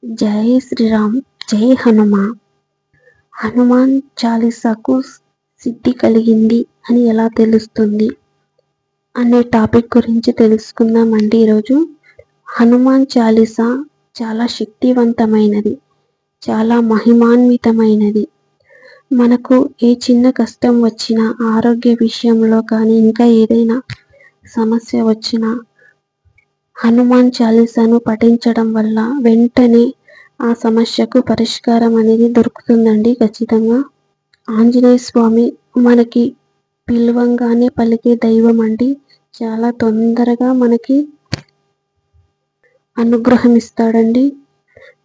జై శ్రీరామ్, జై హనుమా. హనుమాన్ చాలీసాకు సిద్ధి కలిగింది అని ఎలా తెలుస్తుంది అనే టాపిక్ గురించి తెలుసుకుందామండి. ఈరోజు హనుమాన్ చాలీసా చాలా శక్తివంతమైనది, చాలా మహిమాన్వితమైనది. మనకు ఏ చిన్న కష్టం వచ్చినా, ఆరోగ్య విషయంలో కానీ, ఇంకా ఏదైనా సమస్య వచ్చినా హనుమాన్ చాలీసాను పఠించడం వల్ల వెంటనే ఆ సమస్యకు పరిష్కారం అనేది దొరుకుతుందండి. ఖచ్చితంగా ఆంజనేయ స్వామి మనకి పిలవంగానే పలికే దైవం అండి. చాలా తొందరగా మనకి అనుగ్రహం ఇస్తాడండి.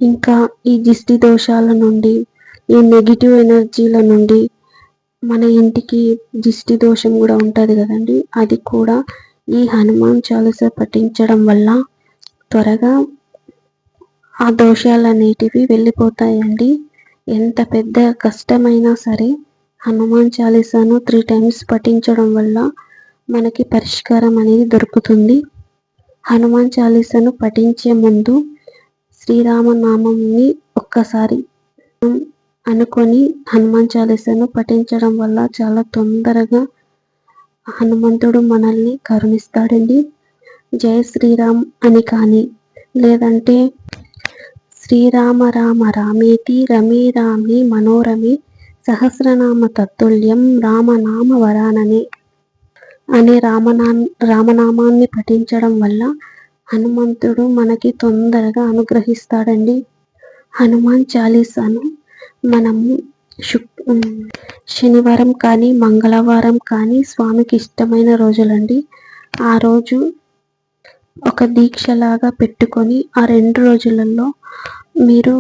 ఇంకా ఈ దిష్టి దోషాల నుండి, ఈ నెగిటివ్ ఎనర్జీల నుండి, మన ఇంటికి దిష్టి దోషం కూడా ఉంటుంది కదండి, అది కూడా ఈ హనుమాన్ చాలీసా పఠించడం వల్ల త్వరగా ఆ దోషాలు అనేటివి వెళ్ళిపోతాయండి. ఎంత పెద్ద కష్టమైనా సరే హనుమాన్ చాలీసాను 3 times పఠించడం వల్ల మనకి పరిష్కారం అనేది దొరుకుతుంది. హనుమాన్ చాలీసాను పఠించే ముందు శ్రీరామనామంని ఒక్కసారి అనుకొని హనుమాన్ చాలీసాను పఠించడం వల్ల చాలా తొందరగా హనుమంతుడు మనల్ని కరుణిస్తాడండి. జై శ్రీరామ్ అని కానీ, లేదంటే శ్రీరామ రామ రామేతి రమే రామే మనోరమే సహస్రనామ తత్తుల్యం రామనామ వరాననే అనే రామనామాన్ని పఠించడం వల్ల హనుమంతుడు మనకి తొందరగా అనుగ్రహిస్తాడండి. హనుమాన్ చాలీసాను మనము శనివారం కానీ, మంగళవారం కానీ స్వామికి ఇష్టమైన రోజులండి. ఆ రోజు ఒక దీక్షలాగా పెట్టుకొని ఆ 2 రోజులలో మీరు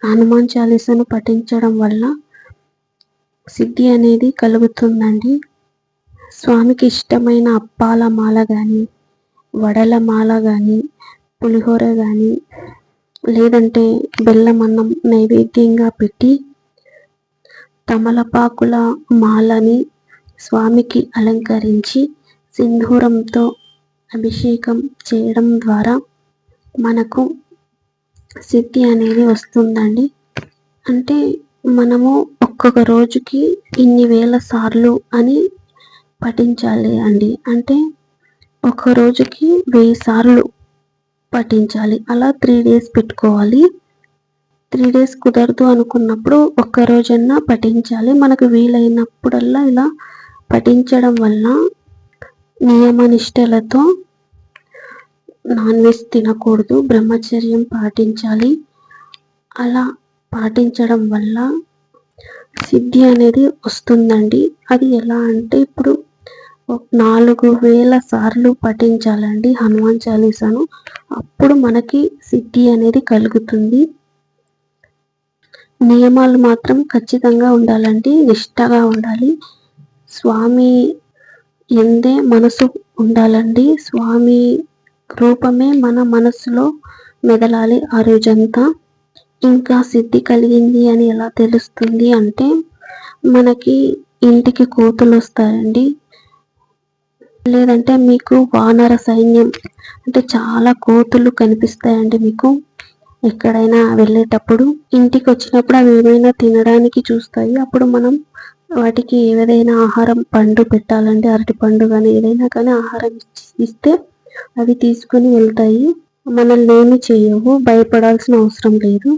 హనుమాన్ చాలీసాను పఠించడం వల్ల సిద్ధి అనేది కలుగుతుందండి. స్వామికి ఇష్టమైన అప్పాల మాల కానీ, వడల మాల కానీ, పులిహోర కానీ, లేదంటే బెల్లం అన్నం నైవేద్యంగా పెట్టి తమలపాకుల మాలని స్వామికి అలంకరించి సింధూరంతో అభిషేకం చేయడం ద్వారా మనకు సిద్ధి అనేది వస్తుందండి. అంటే మనము ఒక్కొక్క రోజుకి ఇన్ని వేల సార్లు అని పఠించాలి అండి. అంటే ఒక రోజుకి 1000 సార్లు పఠించాలి. అలా 3 days పెట్టుకోవాలి. 3 days కుదరదు అనుకున్నప్పుడు ఒక్క రోజన్నా పఠించాలి. మనకు వీలైనప్పుడల్లా ఇలా పఠించడం వల్ల నియమనిష్టలతో నాన్ వెజ్ తినకూడదు, బ్రహ్మచర్యం పాటించాలి. అలా పాటించడం వల్ల సిద్ధి అనేది వస్తుందండి. అది ఎలా అంటే ఇప్పుడు 4000 సార్లు పఠించాలండి హనుమాన్ చాలీసాను. అప్పుడు మనకి సిద్ధి అనేది కలుగుతుంది. నియమాలు మాత్రం ఖచ్చితంగా ఉండాలండి, నిష్టగా ఉండాలి. స్వామి ఎందే మనసు ఉండాలండి. స్వామి రూపమే మన మనసులో మెదలాలి ఆ రోజంతా. ఇంకా సిద్ధి కలిగింది అని ఎలా తెలుస్తుంది అంటే, మనకి ఇంటికి కోతులు వస్తాయండి, లేదంటే మీకు వానర సైన్యం అంటే చాలా కోతులు కనిపిస్తాయండి మీకు ఎక్కడైనా వెళ్ళేటప్పుడు. ఇంటికి వచ్చినప్పుడు అవి ఏమైనా తినడానికి చూస్తాయి. అప్పుడు మనం వాటికి ఏదైనా ఆహారం, పండు పెట్టాలండి, అరటి పండు కానీ ఏదైనా కానీ ఆహారం ఇస్తే అవి తీసుకుని వెళ్తాయి. మనల్ని ఏమి చేయవు, భయపడాల్సిన అవసరం లేదు.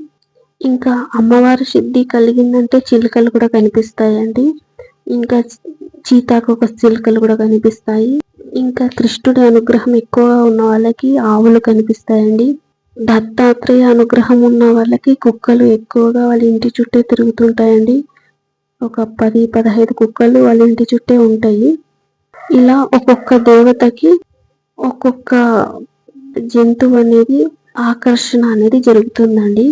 ఇంకా అమ్మవారి సిద్ధి కలిగిందంటే చిలుకలు కూడా కనిపిస్తాయండి. ఇంకా సీతాకోక చిలుకలు కూడా కనిపిస్తాయి. ఇంకా కృష్ణుడి అనుగ్రహం ఎక్కువగా ఉన్న వాళ్ళకి ఆవులు కనిపిస్తాయండి. దత్తాత్రేయ అనుగ్రహం ఉన్న వాళ్ళకి కుక్కలు ఎక్కువగా వాళ్ళ ఇంటి చుట్టే తిరుగుతుంటాయండి. ఒక 10-15 కుక్కలు వాళ్ళ ఇంటి చుట్టే ఉంటాయి. ఇలా ఒక్కొక్క దేవతకి ఒక్కొక్క జంతువు అనేది ఆకర్షణ అనేది జరుగుతుందండి.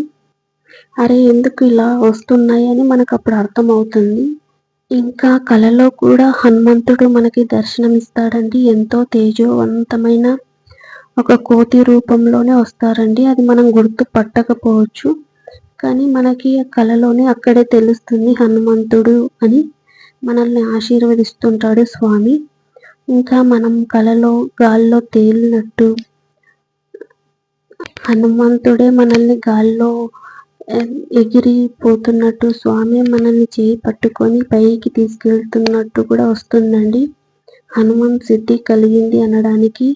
అరే ఎందుకు ఇలా వస్తున్నాయి అని మనకు అప్పుడు అర్థం అవుతుంది. ఇంకా కలలో కూడా హనుమంతుడు మనకి దర్శనం ఇస్తాడండి. ఎంతో తేజోవంతమైన ఒక కోతి రూపంలోనే వస్తారండి. అది మనం గుర్తు పట్టకపోవచ్చు, కానీ మనకి ఆ కలలోనే అక్కడే తెలుస్తుంది హనుమంతుడు అని. మనల్ని ఆశీర్వదిస్తుంటాడు స్వామి. ఇంకా మనం కలలో గాల్లో తేలినట్టు హనుమంతుడే మనల్ని గాల్లో ఎగిరిపోతున్నట్టు, స్వామి మనల్ని చేయి పట్టుకొని పైకి తీసుకెళ్తున్నట్టు కూడా వస్తుందండి. హనుమాన్ సిద్ధి కలిగింది అనడానికి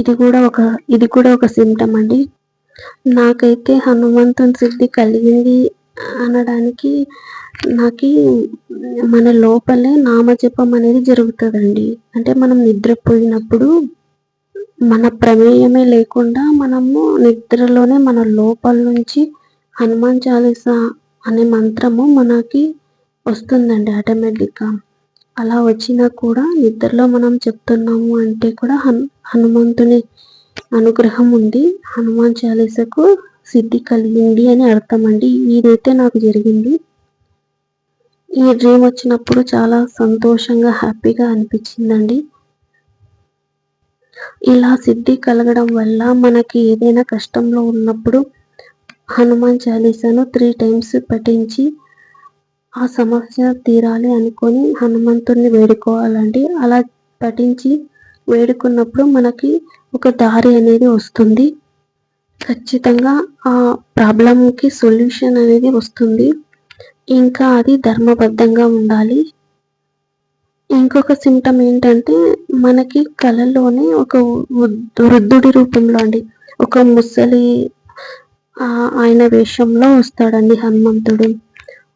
ఇది కూడా ఒక సిమ్టమ్ అండి. నాకైతే హనుమంతుని సిద్ధి కలిగింది అనడానికి మన లోపలే నామజపం అనేది జరుగుతుందండి. అంటే మనం నిద్రపోయినప్పుడు మన ప్రమేయమే లేకుండా మనము నిద్రలోనే మన లోపల నుంచి హనుమాన్ చాలీసా అనే మంత్రము మనకి వస్తుందండి ఆటోమేటిక్గా. అలా వచ్చినా కూడా నిద్రలో మనం చెప్తున్నాము అంటే కూడా హనుమంతుని అనుగ్రహం ఉంది, హనుమాన్ చాలీసాకు సిద్ధి కలిగింది అని అర్థం అండి. ఇదైతే నాకు జరిగింది. ఈ డ్రీమ్ వచ్చినప్పుడు చాలా సంతోషంగా హ్యాపీగా అనిపించిందండి. ఇలా సిద్ధి కలగడం వల్ల మనకి ఏదైనా కష్టంలో ఉన్నప్పుడు హనుమాన్ చాలీసాను 3 times పఠించి ఆ సమస్య తీరాలి అనుకొని హనుమంతుడిని వేడుకోవాలండి. అలా పఠించి వేడుకున్నప్పుడు మనకి ఒక దారి అనేది వస్తుంది. ఖచ్చితంగా ఆ ప్రాబ్లంకి సొల్యూషన్ అనేది వస్తుంది. ఇంకా అది ధర్మబద్ధంగా ఉండాలి. ఇంకొక సిమ్టమ్ ఏంటంటే మనకి కళలోనే ఒక వృద్ధుడి రూపంలో అండి, ఒక ముసలి ఆయన వేషంలో వస్తాడండి హనుమంతుడు.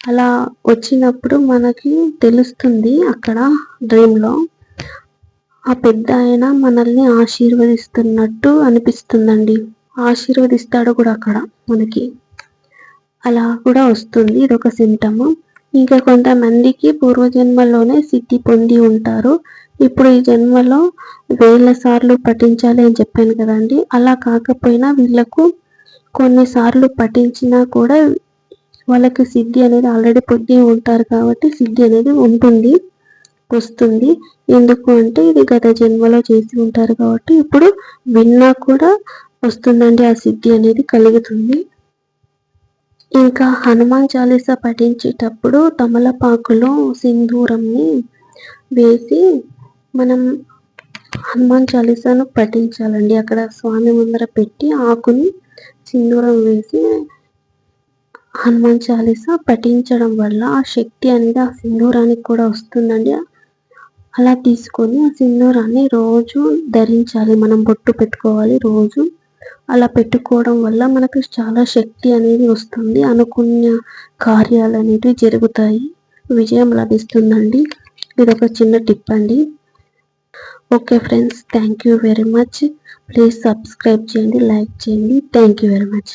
అలా వచ్చినప్పుడు మనకి తెలుస్తుంది అక్కడ డ్రీమ్లో ఆ పెద్ద ఆయన మనల్ని ఆశీర్వదిస్తున్నట్టు అనిపిస్తుందండి. ఆశీర్వదిస్తాడు కూడా అక్కడ మనకి. అలా కూడా వస్తుంది, ఇదొక సిమ్టము. ఇంకా కొంతమందికి పూర్వజన్మలోనే సిద్ధి పొంది ఉంటారు. ఇప్పుడు ఈ జన్మలో 1000 సార్లు పఠించాలి అని చెప్పాను కదండి. అలా కాకపోయినా వీళ్ళకు కొన్నిసార్లు పఠించినా కూడా వాళ్ళకి సిద్ధి అనేది ఆల్రెడీ పొంది ఉంటారు కాబట్టి సిద్ధి అనేది వస్తుంది. ఎందుకు అంటే ఇది గత జన్మలో చేసి ఉంటారు కాబట్టి ఇప్పుడు విన్నా కూడా వస్తుందండి, ఆ సిద్ధి అనేది కలుగుతుంది. ఇంకా హనుమాన్ చాలీసా పఠించేటప్పుడు తమలపాకులో సింధూరంని వేసి మనం హనుమాన్ చాలీసాను పఠించాలండి. అక్కడ స్వామి ముందర పెట్టి ఆకుని సింధూరం వేసి హనుమాన్ చాలీసా పఠించడం వల్ల ఆ శక్తి అనేది ఆ సింధూరానికి కూడా వస్తుందండి. అలా తీసుకొని ఆ సింధూరాన్ని రోజు ధరించాలి, మనం బొట్టు పెట్టుకోవాలి రోజు. అలా పెట్టుకోవడం వల్ల మనకు చాలా శక్తి అనేది వస్తుంది, అనుకున్న కార్యాలు అనేవి జరుగుతాయి, విజయం లభిస్తుందండి. ఇదొక చిన్న టిప్ అండి. Okay friends, thank you very much. Please subscribe చేయండి, లైక్ చేయండి. Thank you very much.